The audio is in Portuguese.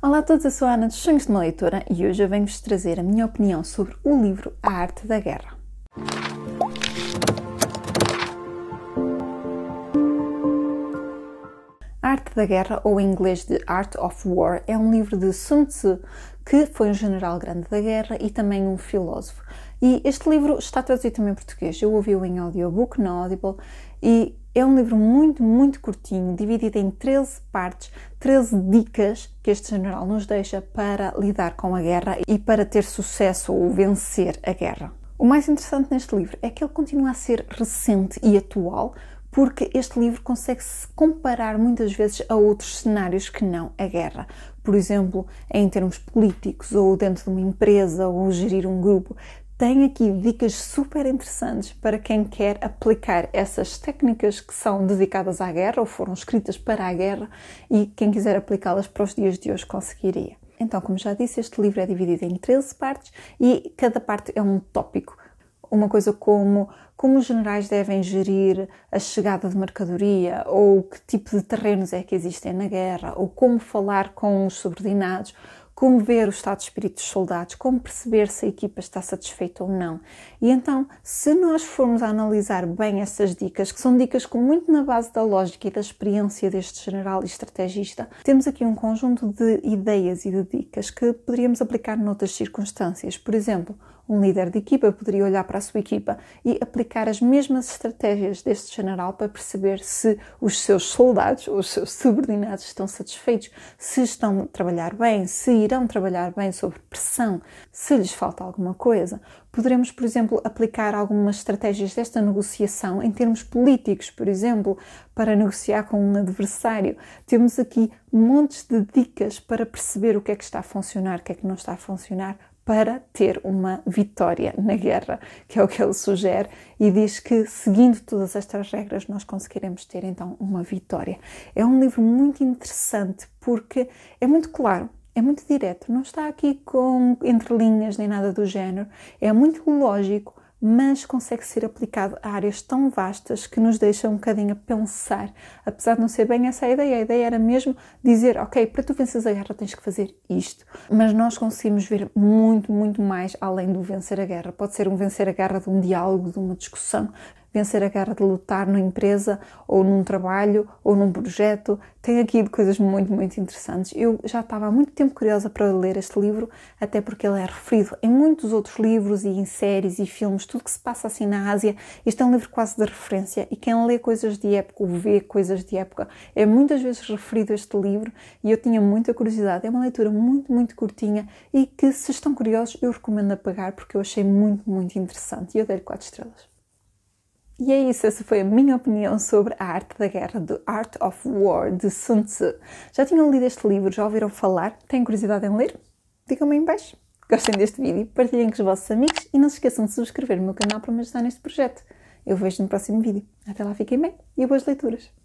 Olá a todos, eu sou a Ana dos Sonhos de uma Leitora e hoje eu venho-vos trazer a minha opinião sobre o livro A Arte da Guerra. A Arte da Guerra, ou em inglês The Art of War, é um livro de Sun Tzu, que foi um general grande da guerra e também um filósofo. E este livro está traduzido também em português. Eu ouvi-o em audiobook na Audible e é um livro muito curtinho, dividido em 13 partes, 13 dicas que este general nos deixa para lidar com a guerra e para ter sucesso ou vencer a guerra. O mais interessante neste livro é que ele continua a ser recente e atual, porque este livro consegue-se comparar muitas vezes a outros cenários que não a guerra. Por exemplo, em termos políticos, ou dentro de uma empresa, ou gerir um grupo. Tem aqui dicas super interessantes para quem quer aplicar essas técnicas que são dedicadas à guerra ou foram escritas para a guerra e quem quiser aplicá-las para os dias de hoje conseguiria. Então, como já disse, este livro é dividido em 13 partes e cada parte é um tópico. Uma coisa como os generais devem gerir a chegada de mercadoria, ou que tipo de terrenos é que existem na guerra, ou como falar com os subordinados, como ver o estado de espírito dos soldados, como perceber se a equipa está satisfeita ou não. E então, se nós formos a analisar bem essas dicas, que são dicas com muito na base da lógica e da experiência deste general e estrategista, temos aqui um conjunto de ideias e de dicas que poderíamos aplicar noutras circunstâncias. Por exemplo, um líder de equipa poderia olhar para a sua equipa e aplicar as mesmas estratégias deste general para perceber se os seus soldados ou os seus subordinados estão satisfeitos, se estão a trabalhar bem, se irão trabalhar bem sob pressão, se lhes falta alguma coisa. Poderemos, por exemplo, aplicar algumas estratégias desta negociação em termos políticos, por exemplo, para negociar com um adversário. Temos aqui montes de dicas para perceber o que é que está a funcionar, o que é que não está a funcionar, para ter uma vitória na guerra, que é o que ele sugere, e diz que, seguindo todas estas regras, nós conseguiremos ter, então, uma vitória. É um livro muito interessante, porque é muito claro, é muito direto, não está aqui com entrelinhas nem nada do género, é muito lógico, mas consegue ser aplicado a áreas tão vastas que nos deixa um bocadinho a pensar. Apesar de não ser bem essa a ideia era mesmo dizer, ok, para tu venceres a guerra tens que fazer isto. Mas nós conseguimos ver muito mais além do vencer a guerra. Pode ser um vencer a guerra de um diálogo, de uma discussão, vencer a guerra de lutar numa empresa, ou num trabalho, ou num projeto. Tem aqui coisas muito interessantes. Eu já estava há muito tempo curiosa para ler este livro, até porque ele é referido em muitos outros livros e em séries e filmes, tudo que se passa assim na Ásia. Este é um livro quase de referência e quem lê coisas de época ou vê coisas de época é muitas vezes referido este livro e eu tinha muita curiosidade. É uma leitura muito curtinha e que, se estão curiosos, eu recomendo a pagar porque eu achei muito interessante e eu dei-lhe 4 estrelas. E é isso, essa foi a minha opinião sobre A Arte da Guerra, The Art of War, de Sun Tzu. Já tinham lido este livro? Já ouviram falar? Têm curiosidade em ler? Digam-me em baixo. Gostem deste vídeo, partilhem com os vossos amigos e não se esqueçam de subscrever no meu canal para me ajudar neste projeto. Eu vejo no próximo vídeo. Até lá, fiquem bem e boas leituras!